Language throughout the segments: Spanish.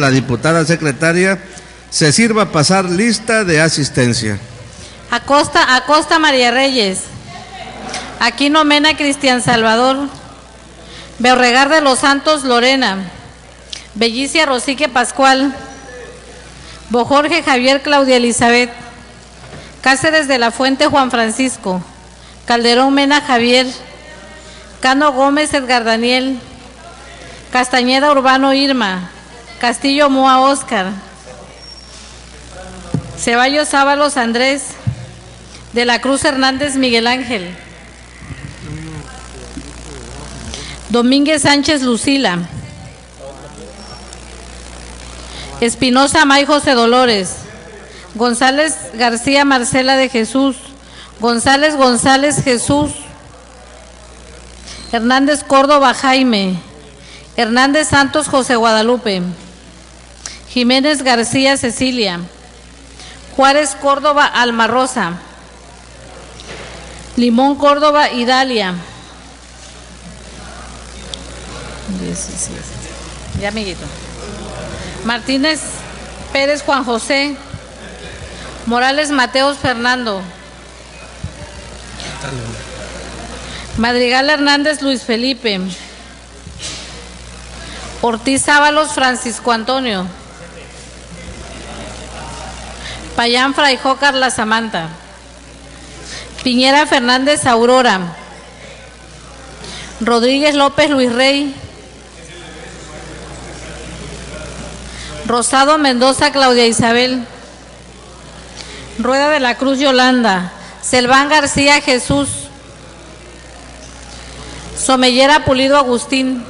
la diputada secretaria se sirva pasar lista de asistencia. Acosta María Reyes. Aquino Mena Cristian Salvador. Beauregard de los Santos Lorena. Bellicia Rosique Pascual. Bojorge Javier Claudia Elizabeth. Cáceres de la Fuente Juan Francisco. Calderón Mena Javier. Cano Gómez Edgar Daniel. Castañeda Urbano Irma. Castillo Moa Oscar. Ceballos Ábalos Andrés. De la Cruz Hernández Miguel Ángel. Domínguez Sánchez Lucila. Espinosa May José Dolores. González García Marcela de Jesús. González Jesús. Hernández Córdoba Jaime. Hernández Santos José Guadalupe. Jiménez García Cecilia. Juárez Córdoba Alma Rosa. Limón Córdoba Idalia. 17. Ya, amiguito. Martínez Pérez Juan José. Morales Mateos Fernando. Madrigal Hernández Luis Felipe. Ortiz Ábalos Francisco Antonio. Payán Fraijó Carla Samantha. Piñera Fernández Aurora. Rodríguez López Luis Rey. Rosado Mendoza Claudia Isabel. Rueda de la Cruz Yolanda. Selván García Jesús. Somellera Pulido Agustín.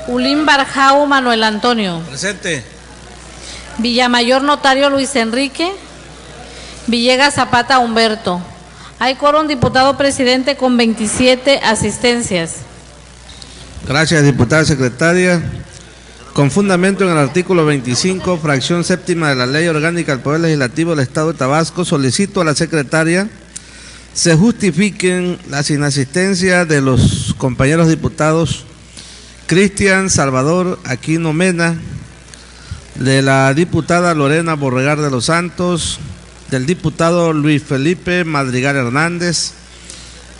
Ulín Barjau Manuel Antonio. Presente. Villamayor Notario Luis Enrique. Villegas Zapata Humberto. Hay quórum diputado presidente con 27 asistencias. Gracias, diputada secretaria. Con fundamento en el artículo 25, fracción séptima de la Ley Orgánica del Poder Legislativo del Estado de Tabasco, solicito a la secretaria se justifiquen las inasistencias de los compañeros diputados Cristian Salvador Aquino Mena, de la diputada Lorena Beauregard de los Santos, del diputado Luis Felipe Madrigal Hernández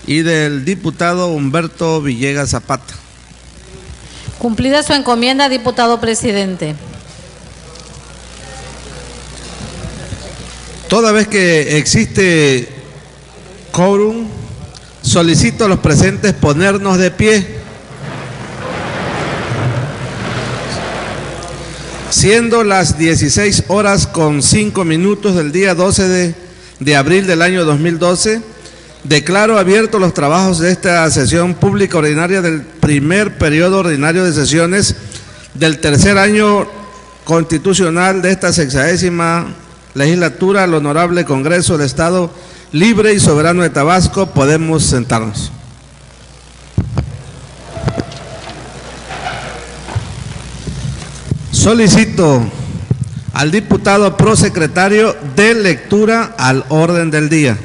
y del diputado Humberto Villegas Zapata. Cumplida su encomienda, diputado presidente. Toda vez que existe quórum, solicito a los presentes ponernos de pie. Siendo las 16:05 del día 12 de abril del año 2012, declaro abiertos los trabajos de esta sesión pública ordinaria del primer periodo ordinario de sesiones del tercer año constitucional de esta 60ª legislatura al Honorable Congreso del Estado Libre y Soberano de Tabasco. Podemos sentarnos. Solicito al diputado prosecretario de lectura al orden del día.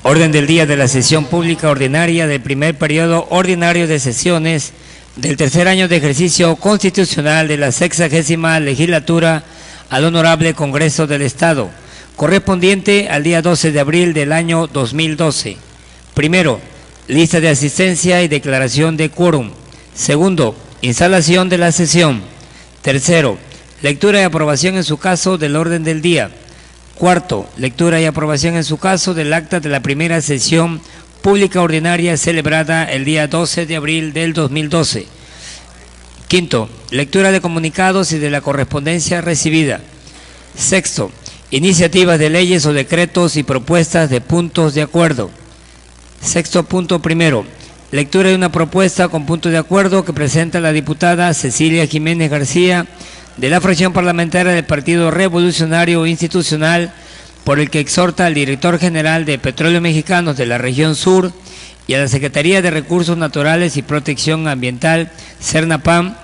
Orden del día de la sesión pública ordinaria del primer periodo ordinario de sesiones del tercer año de ejercicio constitucional de la 60ª legislatura al Honorable Congreso del Estado, correspondiente al día 12 de abril del año 2012. Primero, lista de asistencia y declaración de quórum. Segundo, instalación de la sesión. Tercero, lectura y aprobación en su caso del orden del día. Cuarto, lectura y aprobación en su caso del acta de la primera sesión pública ordinaria celebrada el día 12 de abril del 2012. Quinto, lectura de comunicados y de la correspondencia recibida. Sexto, iniciativas de leyes o decretos y propuestas de puntos de acuerdo. Sexto punto primero, lectura de una propuesta con punto de acuerdo que presenta la diputada Cecilia Jiménez García, de la fracción parlamentaria del Partido Revolucionario Institucional, por el que exhorta al director general de Petróleos Mexicanos de la región sur y a la Secretaría de Recursos Naturales y Protección Ambiental, Cernapam,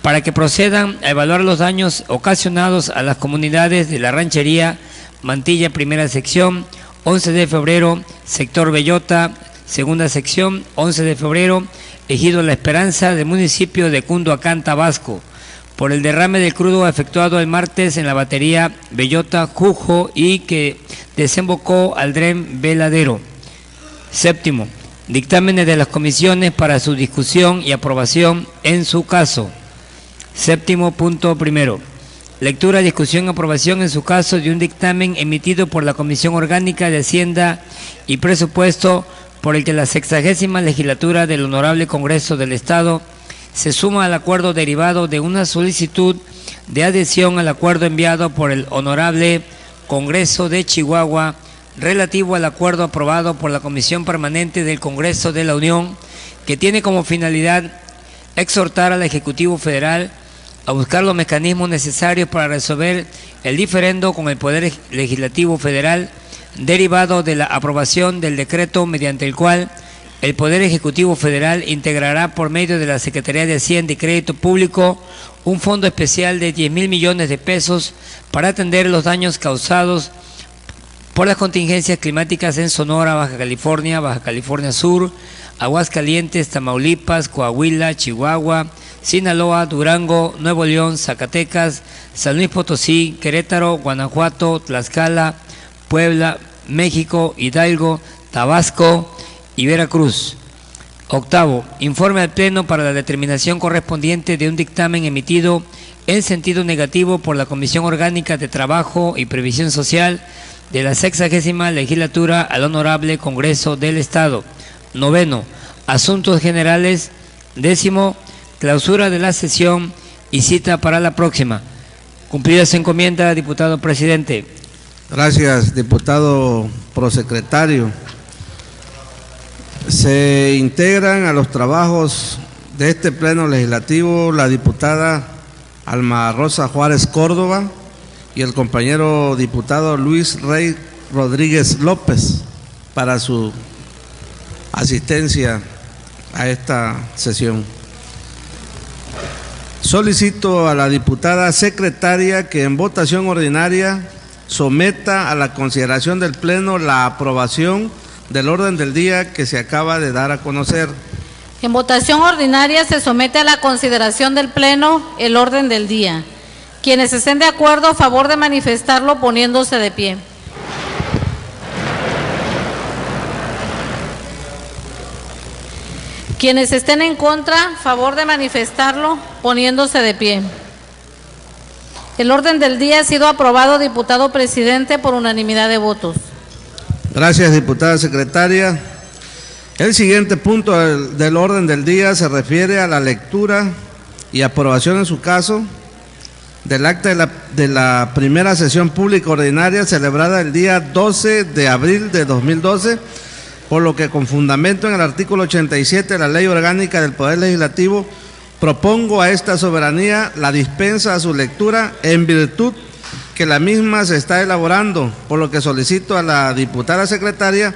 para que procedan a evaluar los daños ocasionados a las comunidades de la ranchería Mantilla, primera sección, 11 de febrero, sector Bellota, segunda sección, 11 de febrero, ejido La Esperanza, del municipio de Cunduacán, Tabasco, por el derrame del crudo efectuado el martes en la batería Bellota Jujo y que desembocó al dren Veladero. Séptimo, dictámenes de las comisiones para su discusión y aprobación en su caso. Séptimo punto primero. Lectura, discusión y aprobación en su caso de un dictamen emitido por la Comisión Orgánica de Hacienda y Presupuesto por el que la 60ª legislatura del Honorable Congreso del Estado se suma al acuerdo derivado de una solicitud de adhesión al acuerdo enviado por el Honorable Congreso de Chihuahua relativo al acuerdo aprobado por la Comisión Permanente del Congreso de la Unión, que tiene como finalidad exhortar al Ejecutivo Federal a buscar los mecanismos necesarios para resolver el diferendo con el Poder Legislativo Federal derivado de la aprobación del decreto mediante el cual el Poder Ejecutivo Federal integrará por medio de la Secretaría de Hacienda y Crédito Público un fondo especial de 10,000 millones de pesos para atender los daños causados por las contingencias climáticas en Sonora, Baja California Sur, Aguascalientes, Tamaulipas, Coahuila, Chihuahua, Sinaloa, Durango, Nuevo León, Zacatecas, San Luis Potosí, Querétaro, Guanajuato, Tlaxcala, Puebla, México, Hidalgo, Tabasco y Veracruz. Octavo, informe al Pleno para la determinación correspondiente de un dictamen emitido en sentido negativo por la Comisión Orgánica de Trabajo y Previsión Social de la 60ª legislatura al Honorable Congreso del Estado. Noveno, asuntos generales. Décimo, clausura de la sesión y cita para la próxima. Cumplida su encomienda, diputado presidente. Gracias, diputado prosecretario. Se integran a los trabajos de este pleno legislativo la diputada Alma Rosa Juárez Córdoba y el compañero diputado Luis Rey Rodríguez López para su asistencia a esta sesión. Solicito a la diputada secretaria que en votación ordinaria someta a la consideración del Pleno la aprobación del orden del día que se acaba de dar a conocer. En votación ordinaria se somete a la consideración del Pleno el orden del día. Quienes estén de acuerdo, a favor de manifestarlo poniéndose de pie. Quienes estén en contra, a favor de manifestarlo poniéndose de pie. El orden del día ha sido aprobado, diputado presidente, por unanimidad de votos. Gracias, diputada secretaria. El siguiente punto del orden del día se refiere a la lectura y aprobación en su caso del acta de la primera sesión pública ordinaria celebrada el día 12 de abril de 2012, por lo que con fundamento en el artículo 87 de la Ley Orgánica del Poder Legislativo propongo a esta soberanía la dispensa a su lectura en virtud que la misma se está elaborando, por lo que solicito a la diputada secretaria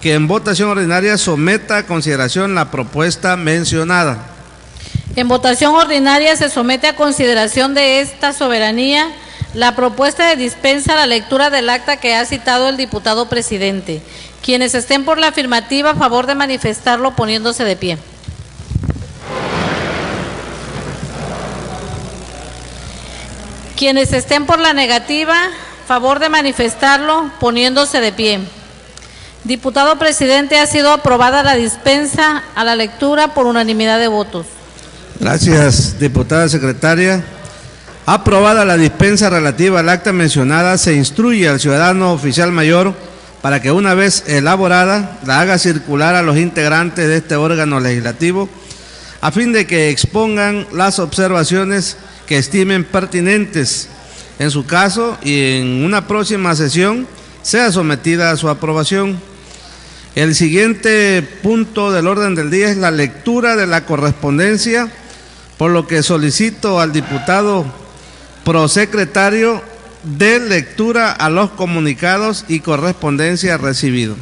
que en votación ordinaria someta a consideración la propuesta mencionada. En votación ordinaria se somete a consideración de esta soberanía la propuesta de dispensa a la lectura del acta que ha citado el diputado presidente. Quienes estén por la afirmativa, a favor de manifestarlo poniéndose de pie. Quienes estén por la negativa, a favor de manifestarlo poniéndose de pie. Diputado presidente, ha sido aprobada la dispensa a la lectura por unanimidad de votos. Gracias, diputada secretaria. Aprobada la dispensa relativa al acta mencionada, se instruye al ciudadano oficial mayor para que una vez elaborada la haga circular a los integrantes de este órgano legislativo a fin de que expongan las observaciones que estimen pertinentes en su caso y en una próxima sesión sea sometida a su aprobación. El siguiente punto del orden del día es la lectura de la correspondencia, por lo que solicito al diputado prosecretario de lectura a los comunicados y correspondencia recibido.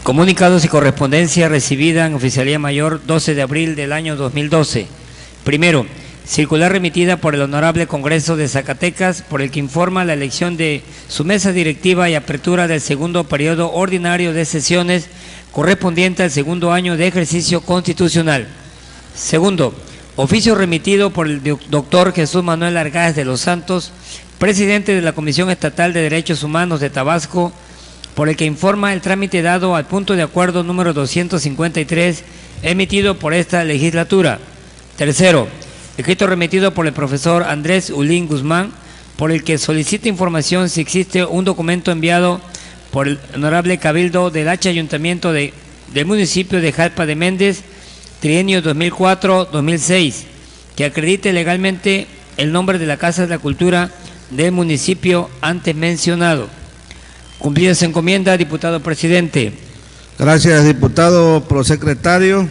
Comunicados y correspondencia recibida en Oficialía Mayor 12 de abril del año 2012. Primero, circular remitida por el Honorable Congreso de Zacatecas, por el que informa la elección de su mesa directiva y apertura del segundo periodo ordinario de sesiones correspondiente al segundo año de ejercicio constitucional. Segundo, oficio remitido por el doctor Jesús Manuel Argáez de los Santos, presidente de la Comisión Estatal de Derechos Humanos de Tabasco, por el que informa el trámite dado al punto de acuerdo número 253 emitido por esta legislatura. Tercero, escrito remitido por el profesor Andrés Ulín Guzmán, por el que solicita información si existe un documento enviado por el Honorable Cabildo del H Ayuntamiento del municipio de Jalpa de Méndez, trienio 2004-2006, que acredite legalmente el nombre de la Casa de la Cultura del municipio antes mencionado. Cumplida su encomienda, diputado presidente. Gracias, diputado prosecretario.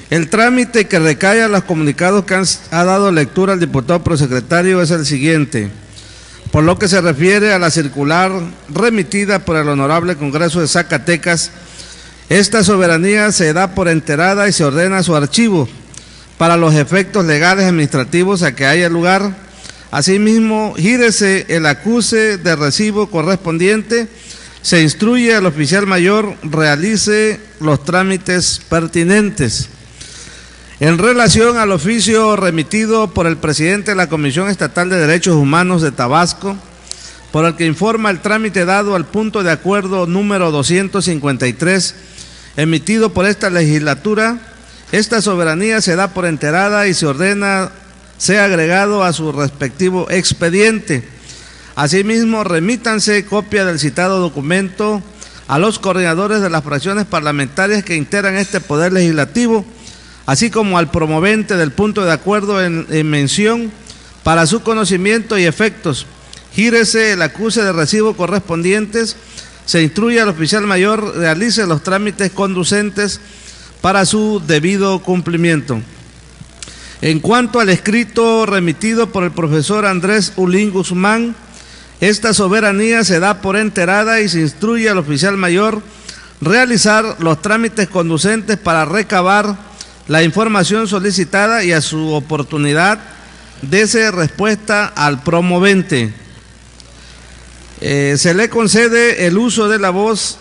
El trámite que recae a los comunicados que ha dado lectura al diputado prosecretario es el siguiente. Por lo que se refiere a la circular remitida por el Honorable Congreso de Zacatecas, esta soberanía se da por enterada y se ordena su archivo para los efectos legales y administrativos a que haya lugar. Asimismo, gírese el acuse de recibo correspondiente, se instruye al oficial mayor realice los trámites pertinentes. En relación al oficio remitido por el presidente de la Comisión Estatal de Derechos Humanos de Tabasco, por el que informa el trámite dado al punto de acuerdo número 253, emitido por esta legislatura, esta soberanía se da por enterada y se ordena sea agregado a su respectivo expediente. Asimismo, remítanse copia del citado documento a los coordinadores de las fracciones parlamentarias que integran este Poder Legislativo, así como al promovente del punto de acuerdo en mención para su conocimiento y efectos. Gírese el acuse de recibo correspondientes, se instruye al oficial mayor, realice los trámites conducentes para su debido cumplimiento. En cuanto al escrito remitido por el profesor Andrés Ulín Guzmán, esta soberanía se da por enterada y se instruye al oficial mayor realizar los trámites conducentes para recabar la información solicitada y a su oportunidad dese respuesta al promovente. Se le concede el uso de la voz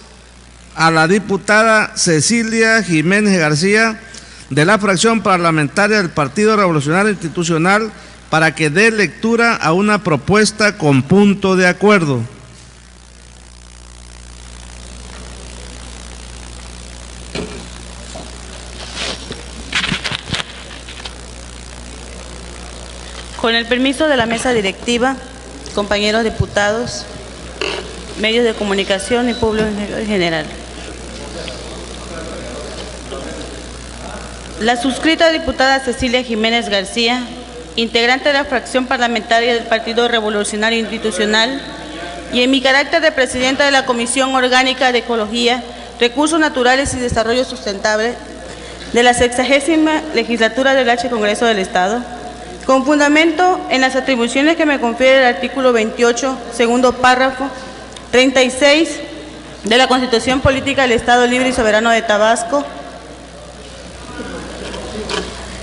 a la diputada Cecilia Jiménez García, de la fracción parlamentaria del Partido Revolucionario Institucional, para que dé lectura a una propuesta con punto de acuerdo. Con el permiso de la mesa directiva, compañeros diputados, medios de comunicación y público en general. La suscrita diputada Cecilia Jiménez García, integrante de la fracción parlamentaria del Partido Revolucionario Institucional, y en mi carácter de presidenta de la Comisión Orgánica de Ecología, Recursos Naturales y Desarrollo Sustentable de la 60ª legislatura del H Congreso del Estado, con fundamento en las atribuciones que me confiere el artículo 28, segundo párrafo, 36 de la Constitución Política del Estado Libre y Soberano de Tabasco,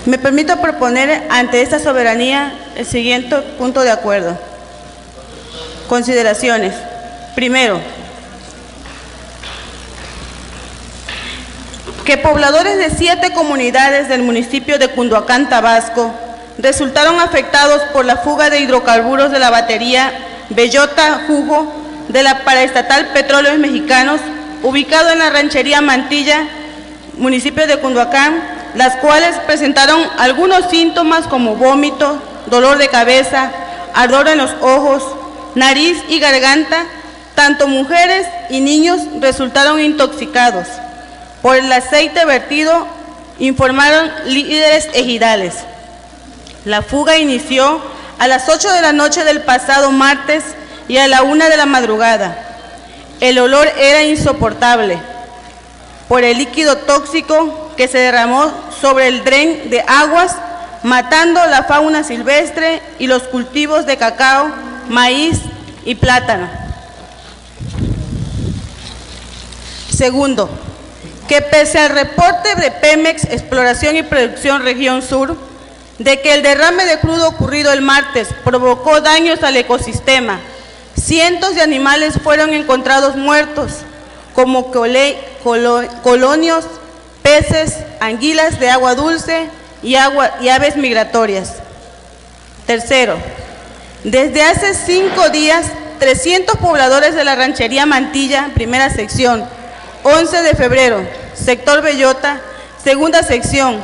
me permito proponer ante esta soberanía el siguiente punto de acuerdo. Consideraciones. Primero, que pobladores de 7 comunidades del municipio de Cunduacán, Tabasco, resultaron afectados por la fuga de hidrocarburos de la batería Bellota Jugo de la paraestatal Petróleos Mexicanos, ubicado en la ranchería Mantilla, municipio de Cunduacán, las cuales presentaron algunos síntomas como vómito, dolor de cabeza, ardor en los ojos, nariz y garganta. Tanto mujeres y niños resultaron intoxicados por el aceite vertido, informaron líderes ejidales. La fuga inició a las 8 de la noche del pasado martes y a la 1 de la madrugada. El olor era insoportable por el líquido tóxico que se derramó sobre el dren de aguas, matando la fauna silvestre y los cultivos de cacao, maíz y plátano. Segundo, que pese al reporte de Pemex Exploración y Producción Región Sur, de que el derrame de crudo ocurrido el martes provocó daños al ecosistema, cientos de animales fueron encontrados muertos, como colonios, peces, anguilas de agua dulce y aves migratorias. Tercero, desde hace 5 días, 300 pobladores de la ranchería Mantilla, primera sección, 11 de febrero, sector Bellota, segunda sección,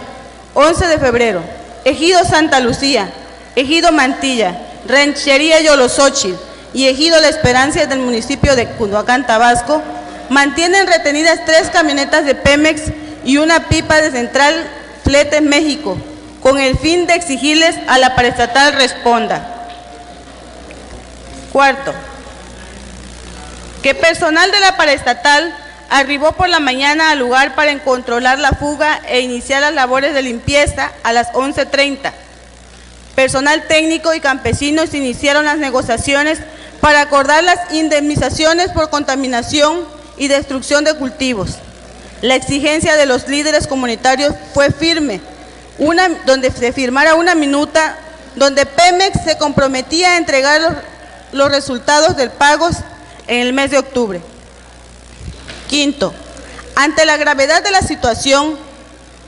11 de febrero, Ejido Santa Lucía, Ejido Mantilla, ranchería Yolosóchil y Ejido La Esperanza del municipio de Cunduacán, Tabasco, mantienen retenidas 3 camionetas de Pemex y una pipa de Central Fletes México, con el fin de exigirles a la paraestatal responda. Cuarto, que personal de la paraestatal arribó por la mañana al lugar para controlar la fuga e iniciar las labores de limpieza a las 11:30. Personal técnico y campesinos iniciaron las negociaciones para acordar las indemnizaciones por contaminación y destrucción de cultivos. La exigencia de los líderes comunitarios fue firme, donde se firmara una minuta donde Pemex se comprometía a entregar los resultados del pagos en el mes de octubre. Quinto, ante la gravedad de la situación,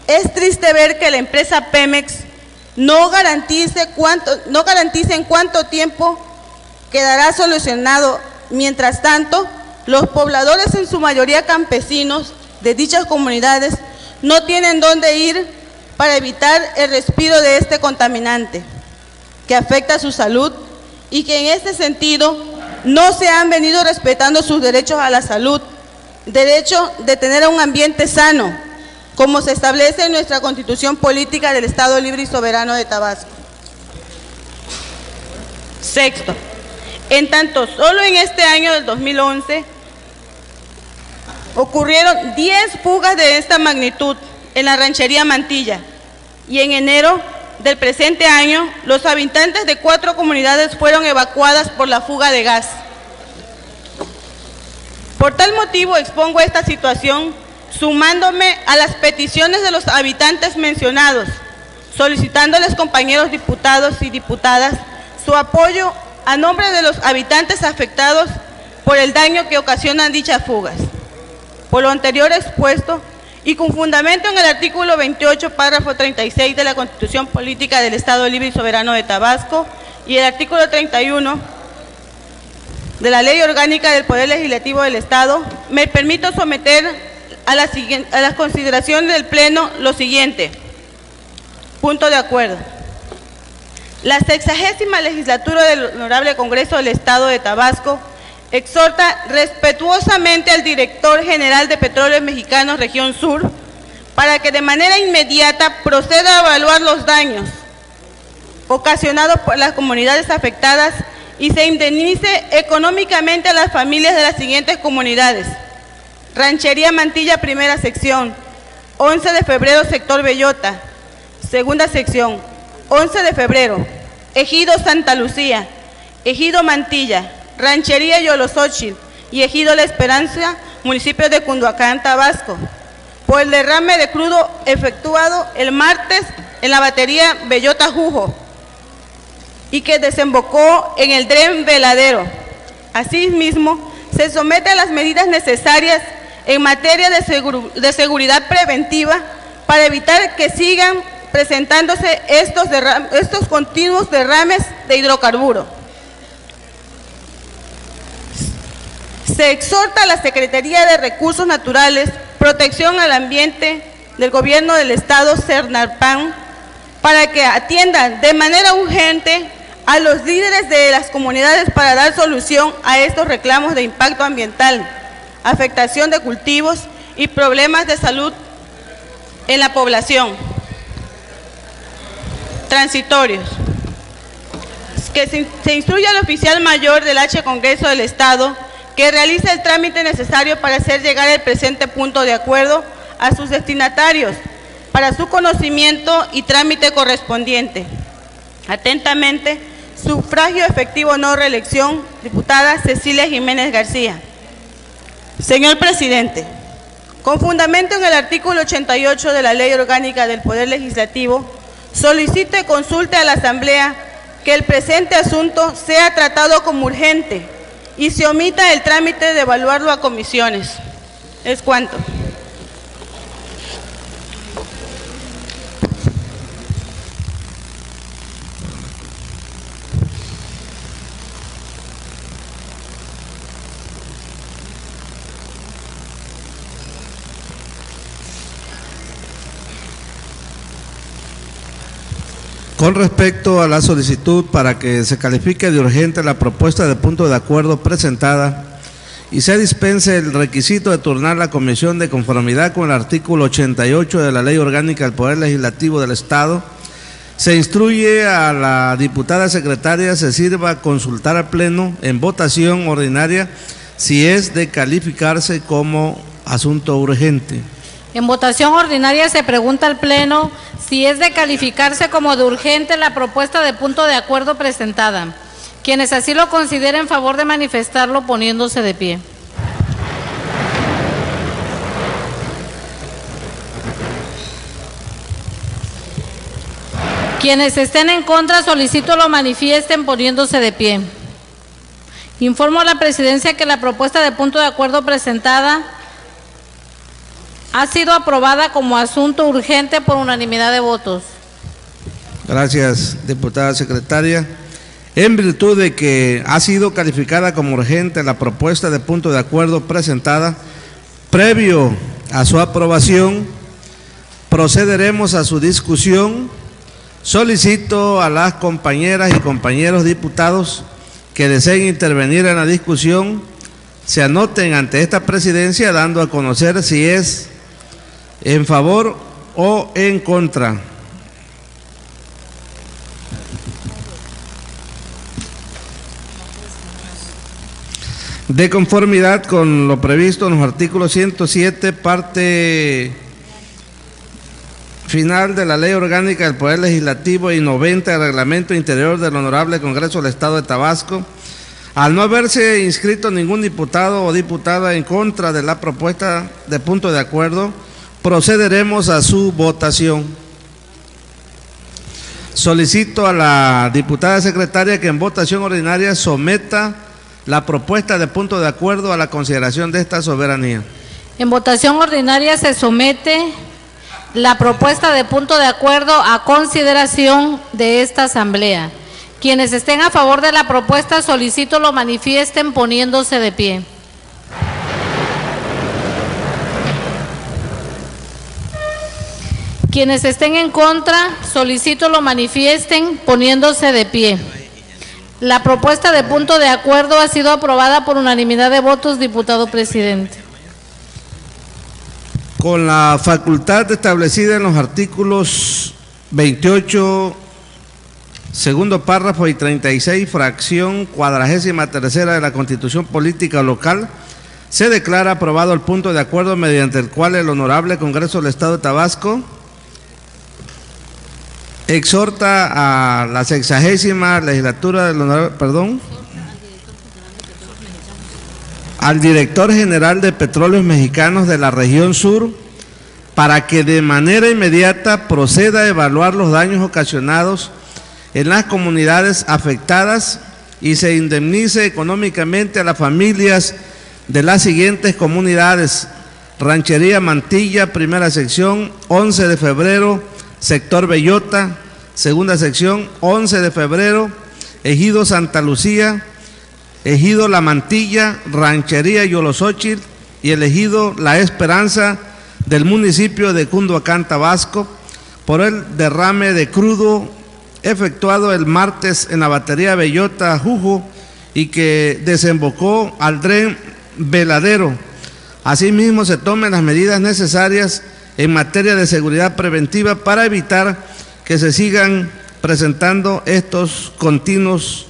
es triste ver que la empresa Pemex no garantice en cuánto tiempo quedará solucionado. Mientras tanto, los pobladores, en su mayoría campesinos de dichas comunidades, no tienen dónde ir para evitar el respiro de este contaminante que afecta a su salud, y que en este sentido no se han venido respetando sus derechos a la salud, derecho de tener un ambiente sano, como se establece en nuestra Constitución Política del Estado Libre y Soberano de Tabasco. Sexto, en tanto solo en este año del 2011 ocurrieron 10 fugas de esta magnitud en la ranchería Mantilla, y en enero del presente año los habitantes de 4 comunidades fueron evacuadas por la fuga de gas. Por tal motivo expongo esta situación, sumándome a las peticiones de los habitantes mencionados, solicitándoles, compañeros diputados y diputadas, su apoyo a nombre de los habitantes afectados por el daño que ocasionan dichas fugas. Por lo anterior expuesto, y con fundamento en el artículo 28, párrafo 36 de la Constitución Política del Estado Libre y Soberano de Tabasco y el artículo 31 de la Ley Orgánica del Poder Legislativo del Estado, me permito someter a las consideraciones del Pleno lo siguiente. Punto de acuerdo. La 60ª legislatura del Honorable Congreso del Estado de Tabasco exhorta respetuosamente al Director General de Petróleos Mexicanos Región Sur para que de manera inmediata proceda a evaluar los daños ocasionados por las comunidades afectadas y se indemnice económicamente a las familias de las siguientes comunidades: Ranchería Mantilla, primera sección, 11 de febrero, sector Bellota, segunda sección, 11 de febrero, Ejido Santa Lucía, Ejido Mantilla, Ranchería Yolosóchil y Ejido La Esperanza, municipio de Cunduacán, Tabasco, por el derrame de crudo efectuado el martes en la batería Bellota Jujo y que desembocó en el Dren Veladero. Asimismo, se somete a las medidas necesarias en materia de seguridad preventiva para evitar que sigan presentándose estos continuos derrames de hidrocarburos. Se exhorta a la Secretaría de Recursos Naturales, Protección al Ambiente del Gobierno del Estado, Cernarpan, para que atiendan de manera urgente a los líderes de las comunidades para dar solución a estos reclamos de impacto ambiental, afectación de cultivos y problemas de salud en la población. Transitorios. Que se instruya al oficial mayor del H. Congreso del Estado que realice el trámite necesario para hacer llegar el presente punto de acuerdo a sus destinatarios para su conocimiento y trámite correspondiente. Atentamente, sufragio efectivo no reelección, diputada Cecilia Jiménez García. Señor presidente, Con fundamento en el artículo 88 de la Ley Orgánica del Poder Legislativo, solicito y consulte a la Asamblea que el presente asunto sea tratado como urgente y se omita el trámite de evaluarlo a comisiones. Es cuanto. Con respecto a la solicitud para que se califique de urgente la propuesta de punto de acuerdo presentada y se dispense el requisito de turnar la comisión de conformidad con el artículo 88 de la Ley Orgánica del Poder Legislativo del Estado, se instruye a la diputada secretaria se sirva a consultar al Pleno en votación ordinaria si es de calificarse como asunto urgente. En votación ordinaria se pregunta al Pleno si es de calificarse como de urgente la propuesta de punto de acuerdo presentada. Quienes así lo consideren, en favor de manifestarlo poniéndose de pie. Quienes estén en contra, solicito lo manifiesten poniéndose de pie. Informo a la Presidencia que la propuesta de punto de acuerdo presentada ha sido aprobada como asunto urgente por unanimidad de votos. Gracias, diputada secretaria. En virtud de que ha sido calificada como urgente la propuesta de punto de acuerdo presentada, previo a su aprobación, procederemos a su discusión. Solicito a las compañeras y compañeros diputados que deseen intervenir en la discusión, se anoten ante esta presidencia dando a conocer si es en favor o en contra. De conformidad con lo previsto en los artículos 107, parte final de la Ley Orgánica del Poder Legislativo y 90 del Reglamento Interior del Honorable Congreso del Estado de Tabasco, al no haberse inscrito ningún diputado o diputada en contra de la propuesta de punto de acuerdo, procederemos a su votación. Solicito a la diputada secretaria que en votación ordinaria someta la propuesta de punto de acuerdo a la consideración de esta soberanía. En votación ordinaria se somete la propuesta de punto de acuerdo a consideración de esta Asamblea. Quienes estén a favor de la propuesta, solicito lo manifiesten poniéndose de pie. Quienes estén en contra, solicito lo manifiesten poniéndose de pie. La propuesta de punto de acuerdo ha sido aprobada por unanimidad de votos, diputado presidente. Con la facultad establecida en los artículos 28, segundo párrafo y 36, fracción 43ª de la Constitución Política Local, se declara aprobado el punto de acuerdo mediante el cual el Honorable Congreso del Estado de Tabasco exhorta a la 60ª legislatura del al director general de Petróleos Mexicanos de la región sur para que de manera inmediata proceda a evaluar los daños ocasionados en las comunidades afectadas y se indemnice económicamente a las familias de las siguientes comunidades: Ranchería Mantilla, primera sección, 11 de febrero, sector Bellota, segunda sección, 11 de febrero, Ejido Santa Lucía, Ejido La Mantilla, Ranchería Yolosóchil y el Ejido La Esperanza del municipio de Cunduacán, Tabasco, por el derrame de crudo efectuado el martes en la batería Bellota Jujo y que desembocó al dren Veladero. Asimismo, se tomen las medidas necesarias en materia de seguridad preventiva para evitar que se sigan presentando estos continuos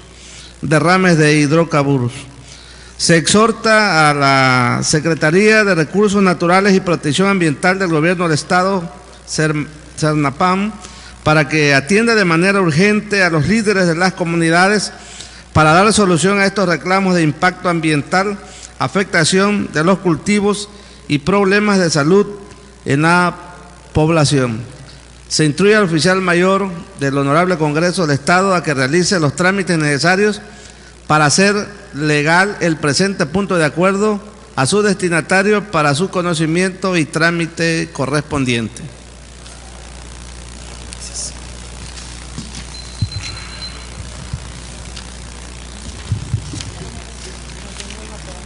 derrames de hidrocarburos. Se exhorta a la Secretaría de Recursos Naturales y Protección Ambiental del Gobierno del Estado, Cernapam, para que atienda de manera urgente a los líderes de las comunidades para dar solución a estos reclamos de impacto ambiental, afectación de los cultivos y problemas de salud en la población. Se instruye al oficial mayor del Honorable Congreso del Estado a que realice los trámites necesarios para hacer legal el presente punto de acuerdo a su destinatario para su conocimiento y trámite correspondiente.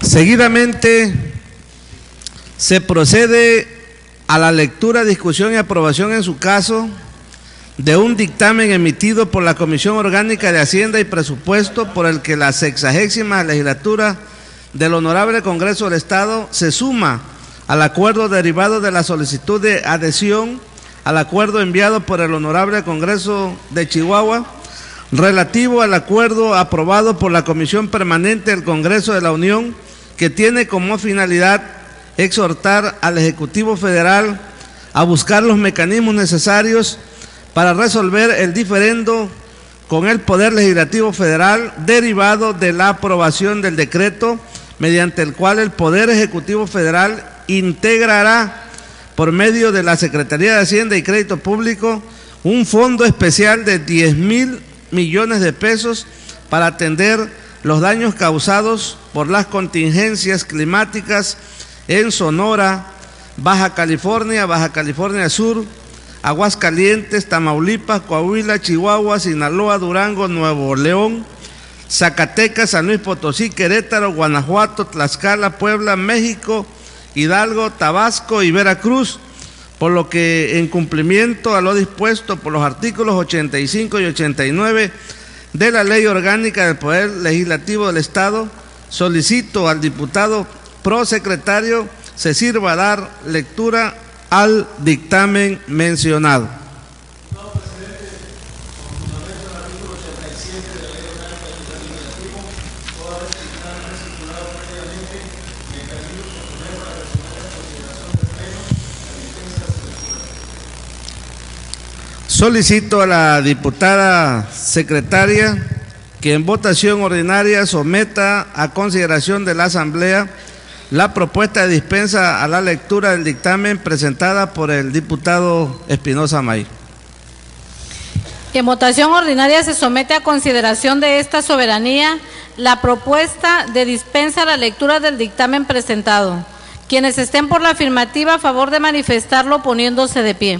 Seguidamente se procede a la lectura, discusión y aprobación en su caso de un dictamen emitido por la Comisión Orgánica de Hacienda y Presupuesto por el que la 60ª legislatura del Honorable Congreso del Estado se suma al acuerdo derivado de la solicitud de adhesión al acuerdo enviado por el Honorable Congreso de Chihuahua relativo al acuerdo aprobado por la Comisión Permanente del Congreso de la Unión, que tiene como finalidad exhortar al Ejecutivo Federal a buscar los mecanismos necesarios para resolver el diferendo con el Poder Legislativo Federal derivado de la aprobación del decreto mediante el cual el Poder Ejecutivo Federal integrará por medio de la Secretaría de Hacienda y Crédito Público un fondo especial de 10,000 millones de pesos para atender los daños causados por las contingencias climáticas en Sonora, Baja California Sur, Aguascalientes, Tamaulipas, Coahuila, Chihuahua, Sinaloa, Durango, Nuevo León, Zacatecas, San Luis Potosí, Querétaro, Guanajuato, Tlaxcala, Puebla, México, Hidalgo, Tabasco y Veracruz, por lo que en cumplimiento a lo dispuesto por los artículos 85 y 89 de la Ley Orgánica del Poder Legislativo del Estado, solicito al diputado prosecretario se sirva a dar lectura al dictamen mencionado. Solicito a la diputada secretaria que en votación ordinaria someta a consideración de la Asamblea la propuesta de dispensa a la lectura del dictamen presentada por el diputado Espinosa May. En votación ordinaria se somete a consideración de esta soberanía la propuesta de dispensa a la lectura del dictamen presentado. Quienes estén por la afirmativa, a favor de manifestarlo poniéndose de pie.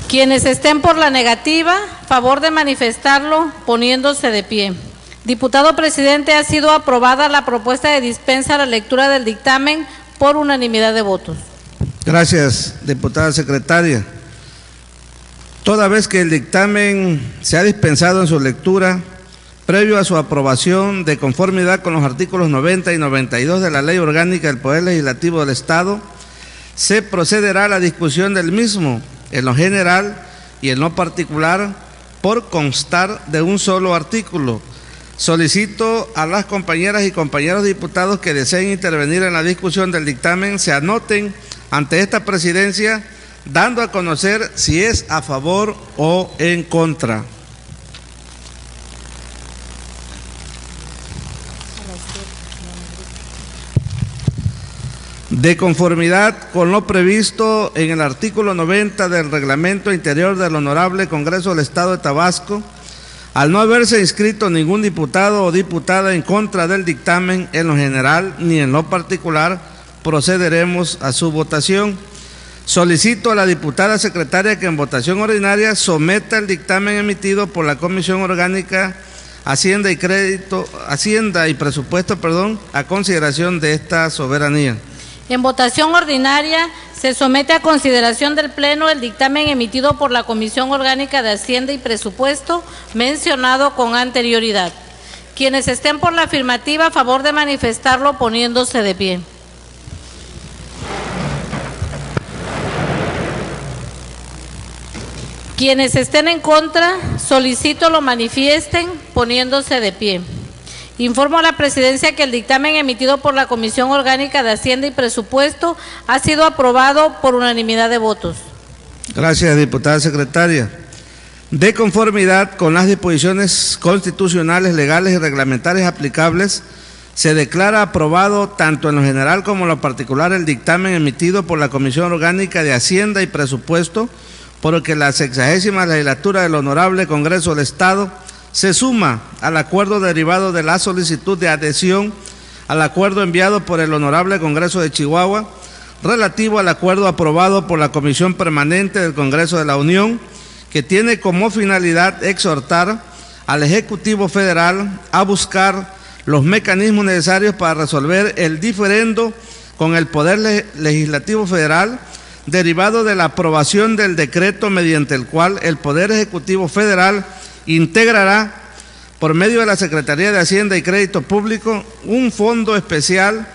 Quienes estén por la negativa, favor de manifestarlo poniéndose de pie. Diputado presidente, ha sido aprobada la propuesta de dispensa a la lectura del dictamen por unanimidad de votos. Gracias, diputada secretaria. Toda vez que el dictamen se ha dispensado en su lectura, previo a su aprobación de conformidad con los artículos 90 y 92 de la Ley Orgánica del Poder Legislativo del Estado, se procederá a la discusión del mismo, en lo general y en lo particular, por constar de un solo artículo. Solicito a las compañeras y compañeros diputados que deseen intervenir en la discusión del dictamen se anoten ante esta presidencia, dando a conocer si es a favor o en contra. De conformidad con lo previsto en el artículo 90 del Reglamento Interior del Honorable Congreso del Estado de Tabasco, al no haberse inscrito ningún diputado o diputada en contra del dictamen en lo general ni en lo particular, procederemos a su votación. Solicito a la diputada secretaria que en votación ordinaria someta el dictamen emitido por la Comisión Orgánica Hacienda y Presupuesto, a consideración de esta soberanía. En votación ordinaria se somete a consideración del Pleno el dictamen emitido por la Comisión Orgánica de Hacienda y Presupuesto mencionado con anterioridad. Quienes estén por la afirmativa, a favor de manifestarlo poniéndose de pie. Quienes estén en contra, solicito lo manifiesten poniéndose de pie. Informo a la presidencia que el dictamen emitido por la Comisión Orgánica de Hacienda y Presupuesto ha sido aprobado por unanimidad de votos. Gracias, diputada secretaria. De conformidad con las disposiciones constitucionales, legales y reglamentarias aplicables, se declara aprobado tanto en lo general como en lo particular el dictamen emitido por la Comisión Orgánica de Hacienda y Presupuesto, por el que la 60ª legislatura del Honorable Congreso del Estado se suma al acuerdo derivado de la solicitud de adhesión al acuerdo enviado por el Honorable Congreso de Chihuahua, relativo al acuerdo aprobado por la Comisión Permanente del Congreso de la Unión, que tiene como finalidad exhortar al Ejecutivo Federal a buscar los mecanismos necesarios para resolver el diferendo con el Poder Legislativo Federal derivado de la aprobación del decreto mediante el cual el Poder Ejecutivo Federal integrará, por medio de la Secretaría de Hacienda y Crédito Público, un fondo especial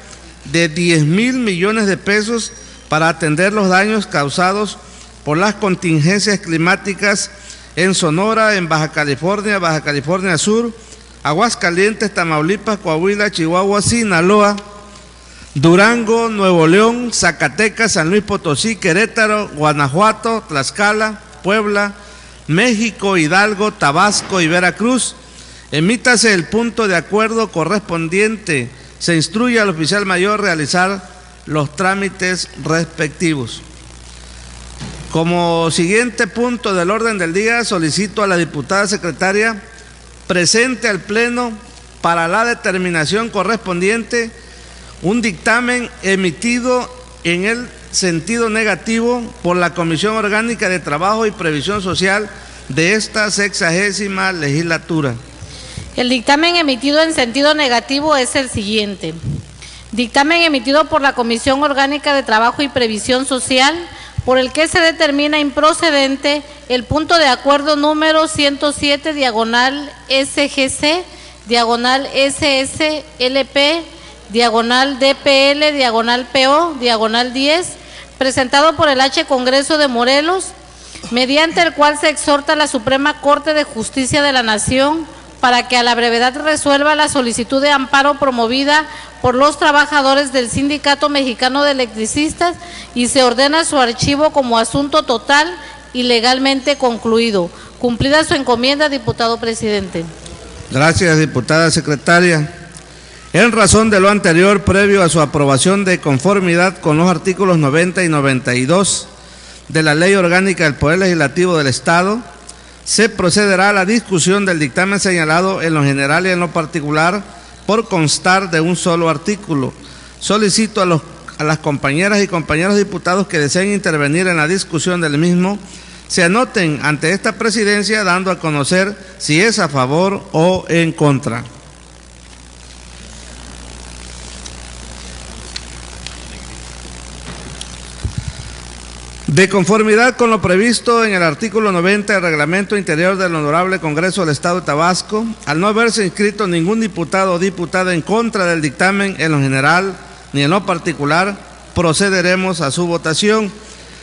de 10,000 millones de pesos para atender los daños causados por las contingencias climáticas en Sonora, en Baja California Sur, Aguascalientes, Tamaulipas, Coahuila, Chihuahua, Sinaloa, Durango, Nuevo León, Zacatecas, San Luis Potosí, Querétaro, Guanajuato, Tlaxcala, Puebla, México, Hidalgo, Tabasco y Veracruz. Emítase el punto de acuerdo correspondiente. Se instruye al oficial mayor realizar los trámites respectivos. Como siguiente punto del orden del día, solicito a la diputada secretaria presente al Pleno para la determinación correspondiente un dictamen emitido en el sentido negativo por la Comisión Orgánica de Trabajo y Previsión Social de esta 60ª legislatura. El dictamen emitido en sentido negativo es el siguiente. Dictamen emitido por la Comisión Orgánica de Trabajo y Previsión Social, por el que se determina improcedente el punto de acuerdo número 107, diagonal SGC, diagonal SSLP, diagonal DPL, diagonal PO, diagonal 10, presentado por el H. Congreso de Morelos, mediante el cual se exhorta a la Suprema Corte de Justicia de la Nación para que a la brevedad resuelva la solicitud de amparo promovida por los trabajadores del Sindicato Mexicano de Electricistas y se ordena su archivo como asunto total y legalmente concluido. Cumplida su encomienda, diputado presidente. Gracias, diputada secretaria. En razón de lo anterior, previo a su aprobación de conformidad con los artículos 90 y 92 de la Ley Orgánica del Poder Legislativo del Estado, se procederá a la discusión del dictamen señalado en lo general y en lo particular por constar de un solo artículo. Solicito a las compañeras y compañeros diputados que deseen intervenir en la discusión del mismo, se anoten ante esta presidencia dando a conocer si es a favor o en contra. De conformidad con lo previsto en el artículo 90 del Reglamento Interior del Honorable Congreso del Estado de Tabasco, al no haberse inscrito ningún diputado o diputada en contra del dictamen en lo general ni en lo particular, procederemos a su votación.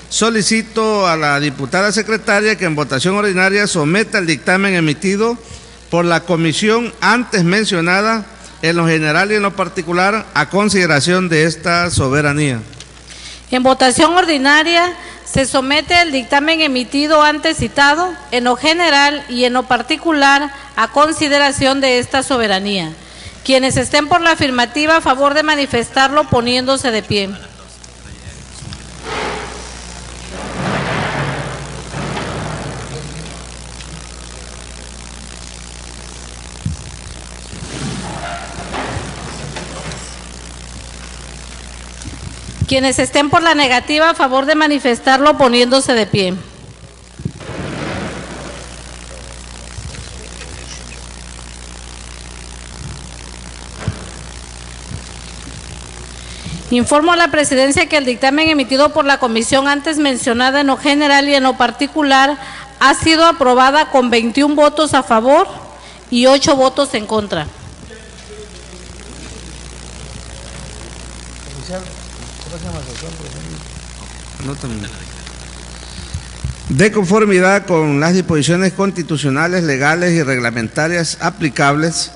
Solicito a la diputada secretaria que en votación ordinaria someta el dictamen emitido por la comisión antes mencionada en lo general y en lo particular a consideración de esta soberanía. En votación ordinaria se somete el dictamen emitido antes citado en lo general y en lo particular a consideración de esta soberanía. Quienes estén por la afirmativa, a favor de manifestarlo poniéndose de pie. Quienes estén por la negativa, a favor de manifestarlo poniéndose de pie. Informo a la presidencia que el dictamen emitido por la comisión antes mencionada en lo general y en lo particular ha sido aprobada con 21 votos a favor y 8 votos en contra. De conformidad con las disposiciones constitucionales, legales y reglamentarias aplicables,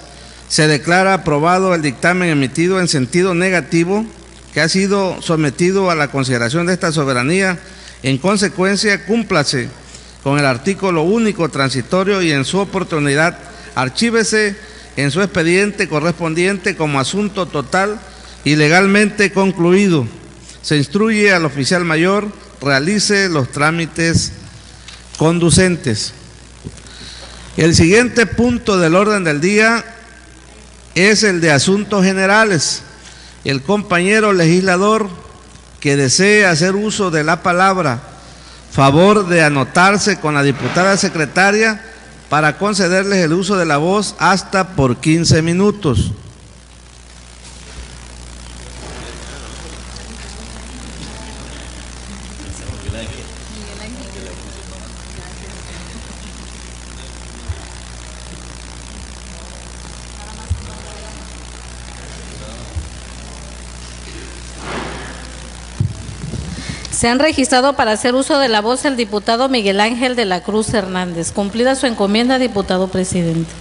se declara aprobado el dictamen emitido en sentido negativo que ha sido sometido a la consideración de esta soberanía. En consecuencia, cúmplase con el artículo único transitorio y en su oportunidad archívese en su expediente correspondiente como asunto total y legalmente concluido. Se instruye al oficial mayor realice los trámites conducentes. El siguiente punto del orden del día es el de asuntos generales. El compañero legislador que desee hacer uso de la palabra, favor de anotarse con la diputada secretaria para concederles el uso de la voz hasta por 15 minutos. Se han registrado para hacer uso de la voz el diputado Miguel Ángel de la Cruz Hernández. Cumplida su encomienda, diputado presidente.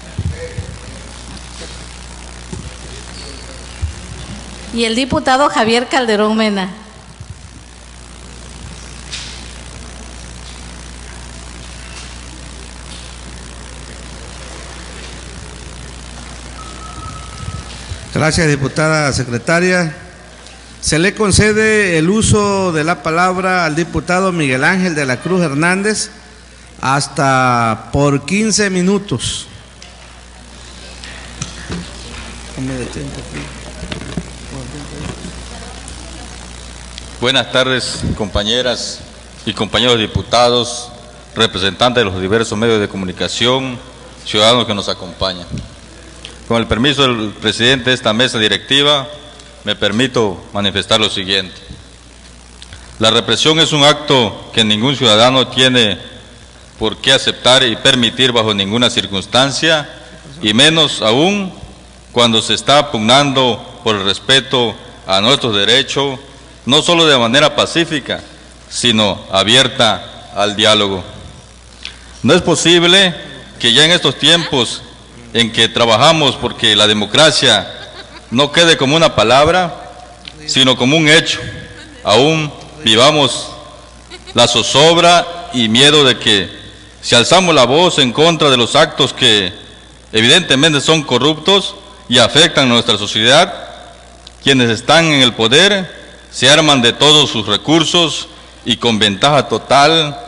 Y el diputado Javier Calderón Mena. Gracias, diputada secretaria. Se le concede el uso de la palabra al diputado Miguel Ángel de la Cruz Hernández hasta por 15 minutos. Buenas tardes, compañeras y compañeros diputados, representantes de los diversos medios de comunicación, ciudadanos que nos acompañan. Con el permiso del presidente de esta mesa directiva, me permito manifestar lo siguiente. La represión es un acto que ningún ciudadano tiene por qué aceptar y permitir bajo ninguna circunstancia, y menos aún cuando se está pugnando por el respeto a nuestros derechos, no solo de manera pacífica, sino abierta al diálogo. No es posible que ya en estos tiempos en que trabajamos porque la democracia no quede como una palabra, sino como un hecho, aún vivamos la zozobra y miedo de que si alzamos la voz en contra de los actos que evidentemente son corruptos y afectan a nuestra sociedad, quienes están en el poder se arman de todos sus recursos y con ventaja total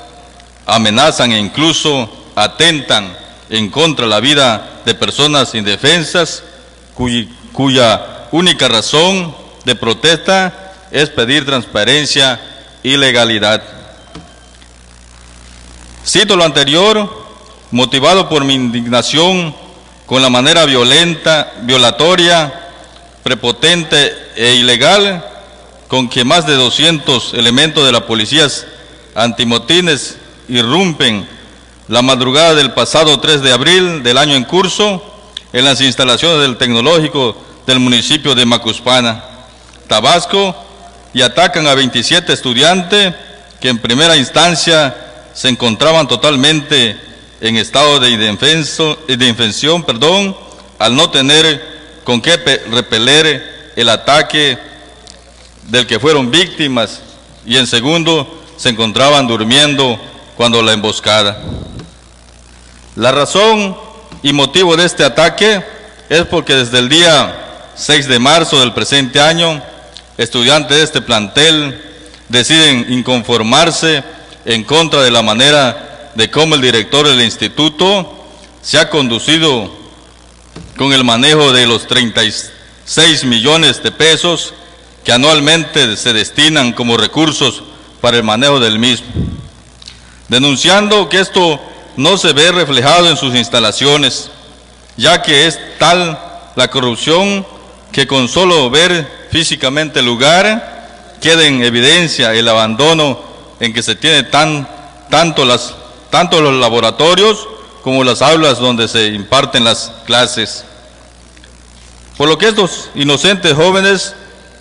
amenazan e incluso atentan en contra de la vida de personas indefensas cuya única razón de protesta es pedir transparencia y legalidad. Cito lo anterior, motivado por mi indignación con la manera violenta, violatoria, prepotente e ilegal con que más de 200 elementos de la policía antimotines irrumpen la madrugada del pasado 3 de abril del año en curso en las instalaciones del Tecnológico del municipio de Macuspana, Tabasco, y atacan a 27 estudiantes que en primera instancia se encontraban totalmente en estado de indefensión, al no tener con qué repeler el ataque del que fueron víctimas, y en segundo se encontraban durmiendo cuando la emboscada. La razón y motivo de este ataque es porque desde el día 6 de marzo del presente año, estudiantes de este plantel deciden inconformarse en contra de la manera de cómo el director del instituto se ha conducido con el manejo de los 36 millones de pesos que anualmente se destinan como recursos para el manejo del mismo, denunciando que esto no se ve reflejado en sus instalaciones, ya que es tal la corrupción que con solo ver físicamente el lugar queda en evidencia el abandono en que se tiene tanto los laboratorios como las aulas donde se imparten las clases. Por lo que estos inocentes jóvenes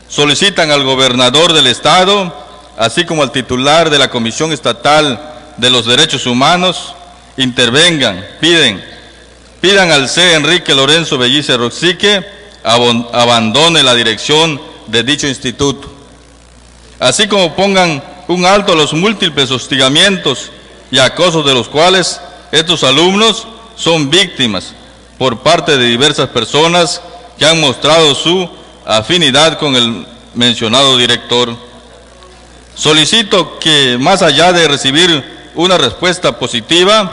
solicitan al gobernador del estado, así como al titular de la Comisión Estatal de los Derechos Humanos, intervengan, pidan al C. Enrique Lorenzo Bellice Roxique abandone la dirección de dicho instituto, así como pongan un alto a los múltiples hostigamientos y acosos de los cuales estos alumnos son víctimas por parte de diversas personas que han mostrado su afinidad con el mencionado director. Solicito que, más allá de recibir una respuesta positiva,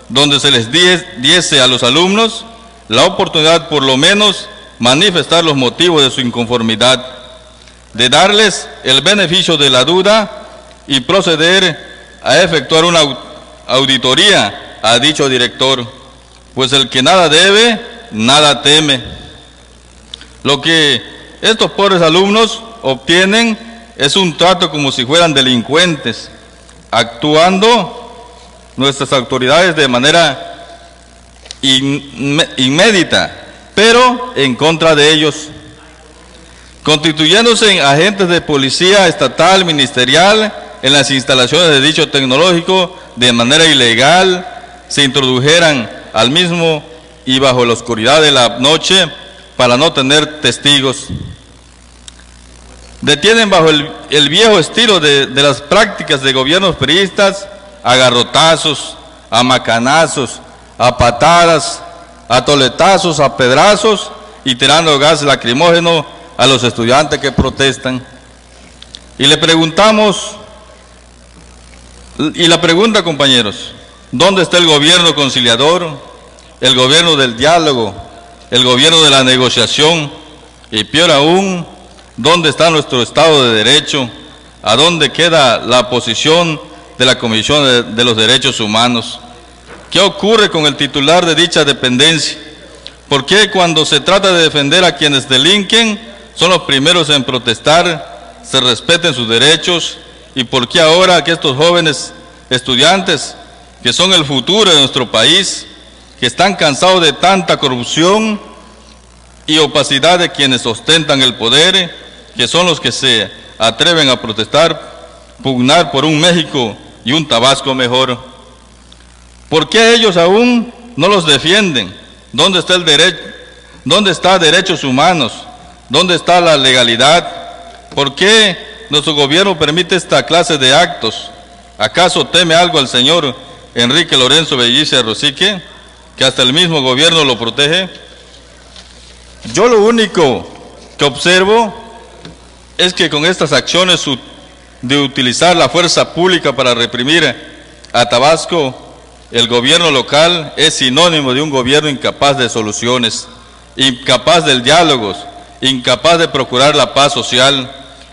donde se les diese a los alumnos la oportunidad, por lo menos, manifestar los motivos de su inconformidad, de darles el beneficio de la duda y proceder a efectuar una auditoría a dicho director, pues el que nada debe, nada teme. Lo que estos pobres alumnos obtienen es un trato como si fueran delincuentes, actuando nuestras autoridades de manera inmédita, pero en contra de ellos, constituyéndose en agentes de policía estatal, ministerial, en las instalaciones de dicho tecnológico de manera ilegal, se introdujeran al mismo y bajo la oscuridad de la noche para no tener testigos. Detienen bajo el viejo estilo de las prácticas de gobiernos priistas a garrotazos, a macanazos, a patadas, a toletazos, a pedrazos y tirando gas lacrimógeno a los estudiantes que protestan. Y le preguntamos, y la pregunta, compañeros, ¿dónde está el gobierno conciliador, el gobierno del diálogo, el gobierno de la negociación? Y peor aún, ¿dónde está nuestro Estado de Derecho? ¿A dónde queda la posición de la Comisión de los Derechos Humanos? ¿Qué ocurre con el titular de dicha dependencia? ¿Por qué cuando se trata de defender a quienes delinquen son los primeros en protestar, se respeten sus derechos? ¿Y por qué ahora que estos jóvenes estudiantes, que son el futuro de nuestro país, que están cansados de tanta corrupción y opacidad de quienes ostentan el poder, que son los que se atreven a protestar, pugnar por un México y un Tabasco mejor? ¿Por qué ellos aún no los defienden? ¿Dónde está el derecho? ¿Dónde está derechos humanos? ¿Dónde está la legalidad? ¿Por qué nuestro gobierno permite esta clase de actos? ¿Acaso teme algo al señor Enrique Lorenzo Bellice Rosique, que hasta el mismo gobierno lo protege? Yo lo único que observo es que con estas acciones de utilizar la fuerza pública para reprimir a Tabasco, el gobierno local es sinónimo de un gobierno incapaz de soluciones, incapaz del diálogo, incapaz de procurar la paz social,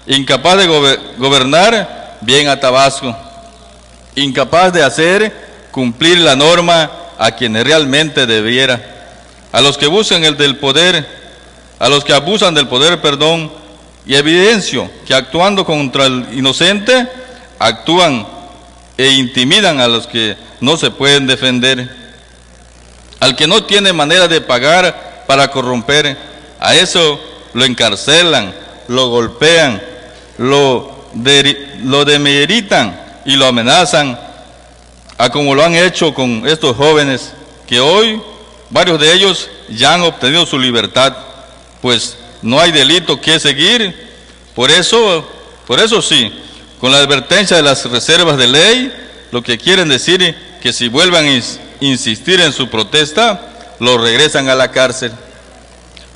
incapaz de gobernar bien a Tabasco, incapaz de hacer cumplir la norma a quienes realmente debiera. A los que buscan el del poder, a los que abusan del poder, y evidencio que actuando contra el inocente, actúan e intimidan a los que no se pueden defender. Al que no tiene manera de pagar para corromper, a eso lo encarcelan, lo golpean, lo demeritan y lo amenazan, a como lo han hecho con estos jóvenes, que hoy varios de ellos ya han obtenido su libertad, pues no hay delito que seguir. Por eso sí, con la advertencia de las reservas de ley, lo que quieren decir que si vuelvan a insistir en su protesta, los regresan a la cárcel.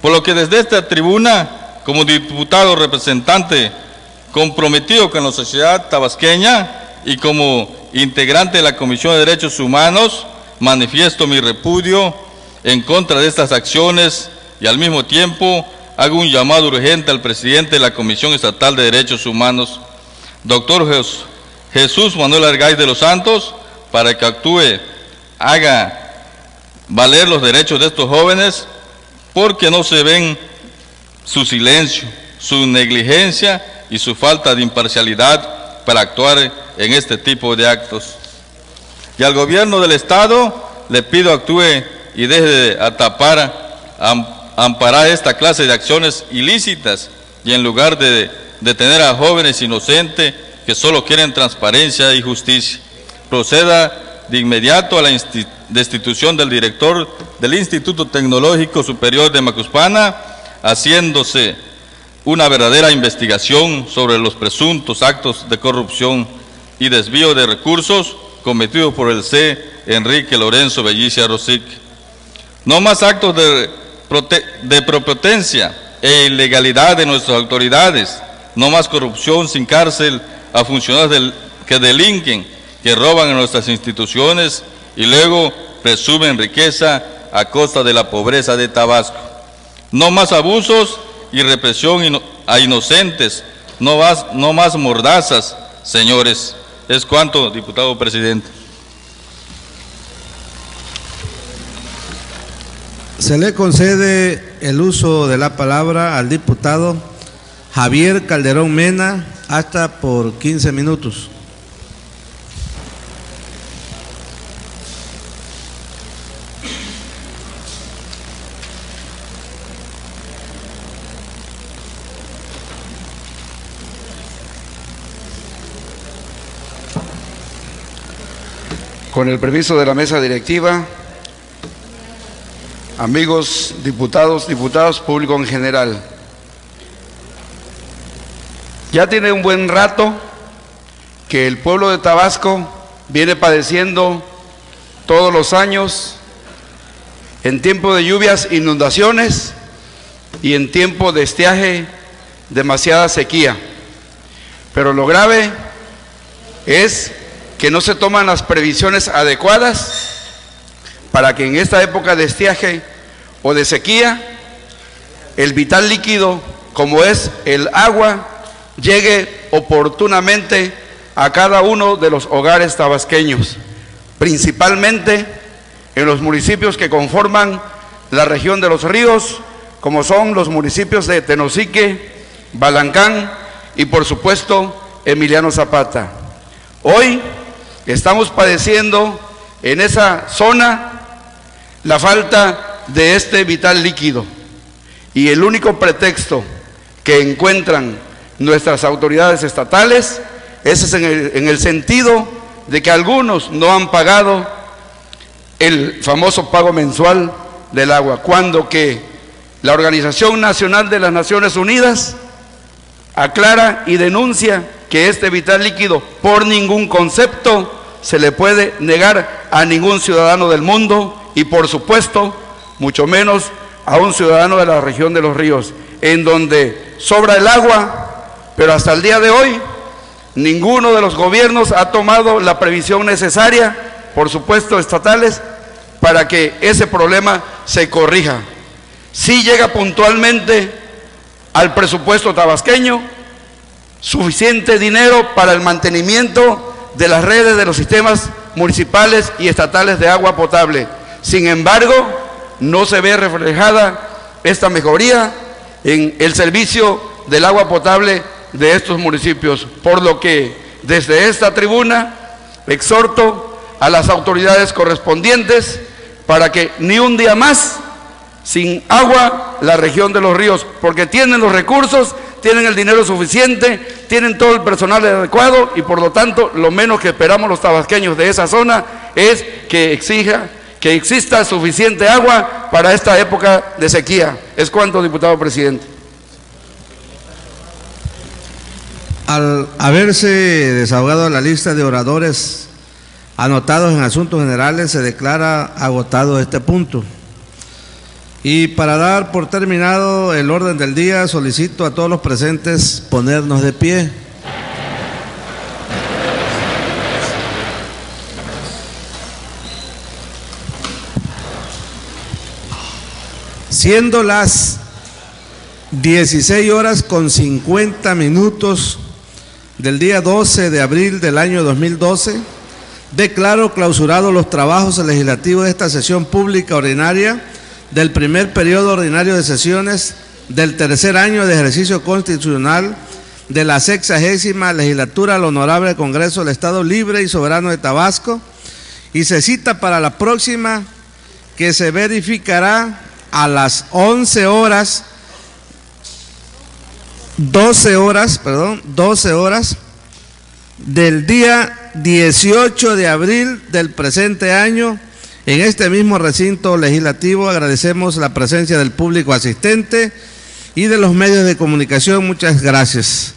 Por lo que desde esta tribuna, como diputado representante comprometido con la sociedad tabasqueña y como integrante de la Comisión de Derechos Humanos, manifiesto mi repudio en contra de estas acciones y al mismo tiempo hago un llamado urgente al presidente de la Comisión Estatal de Derechos Humanos, doctor Jesús Manuel Argaiz de los Santos, para que actúe, haga valer los derechos de estos jóvenes, porque no se ven su silencio, su negligencia y su falta de imparcialidad para actuar en este tipo de actos. Y al gobierno del Estado le pido actúe y deje de amparar esta clase de acciones ilícitas, y en lugar de detener a jóvenes inocentes que solo quieren transparencia y justicia, proceda de inmediato a la destitución del director del Instituto Tecnológico Superior de Macuspana, haciéndose una verdadera investigación sobre los presuntos actos de corrupción y desvío de recursos cometidos por el C. Enrique Lorenzo Bellicia Rosic. No más actos de prepotencia e ilegalidad de nuestras autoridades, no más corrupción sin cárcel a funcionarios que delinquen, que roban en nuestras instituciones y luego presumen riqueza a costa de la pobreza de Tabasco. No más abusos y represión a inocentes, no más mordazas, señores. Es cuanto, diputado presidente. Se le concede el uso de la palabra al diputado Javier Calderón Mena, hasta por 15 minutos. Con el permiso de la mesa directiva, amigos diputados, público en general, ya tiene un buen rato que el pueblo de Tabasco viene padeciendo todos los años, en tiempo de lluvias, inundaciones, y en tiempo de estiaje, demasiada sequía. Pero lo grave es que no se toman las previsiones adecuadas para que en esta época de estiaje o de sequía, el vital líquido, como es el agua, llegue oportunamente a cada uno de los hogares tabasqueños, principalmente en los municipios que conforman la región de los ríos, como son los municipios de Tenosique, Balancán y por supuesto Emiliano Zapata. Hoy estamos padeciendo en esa zona la falta de este vital líquido, y el único pretexto que encuentran nuestras autoridades estatales es en el sentido de que algunos no han pagado el famoso pago mensual del agua, cuando que la Organización Nacional de las Naciones Unidas aclara y denuncia que este vital líquido por ningún concepto se le puede negar a ningún ciudadano del mundo, y por supuesto mucho menos a un ciudadano de la región de los ríos, en donde sobra el agua, pero hasta el día de hoy ninguno de los gobiernos ha tomado la previsión necesaria, por supuesto estatales, para que ese problema se corrija. Sí llega puntualmente al presupuesto tabasqueño suficiente dinero para el mantenimiento de las redes de los sistemas municipales y estatales de agua potable. Sin embargo, no se ve reflejada esta mejoría en el servicio del agua potable de estos municipios, por lo que desde esta tribuna exhorto a las autoridades correspondientes para que ni un día más sin agua la región de los ríos, porque tienen los recursos, tienen el dinero suficiente, tienen todo el personal adecuado, y por lo tanto lo menos que esperamos los tabasqueños de esa zona es que exista suficiente agua para esta época de sequía. Es cuanto, diputado presidente. Al haberse desahogado la lista de oradores anotados en asuntos generales, se declara agotado este punto. Y para dar por terminado el orden del día, solicito a todos los presentes ponernos de pie. Siendo las 16:50 del día 12 de abril del año 2012, declaro clausurados los trabajos legislativos de esta sesión pública ordinaria del primer periodo ordinario de sesiones del tercer año de ejercicio constitucional de la 60ª legislatura del Honorable Congreso del Estado Libre y Soberano de Tabasco, y se cita para la próxima, que se verificará a las 12 horas del día 18 de abril del presente año, en este mismo recinto legislativo. Agradecemos la presencia del público asistente y de los medios de comunicación. Muchas gracias.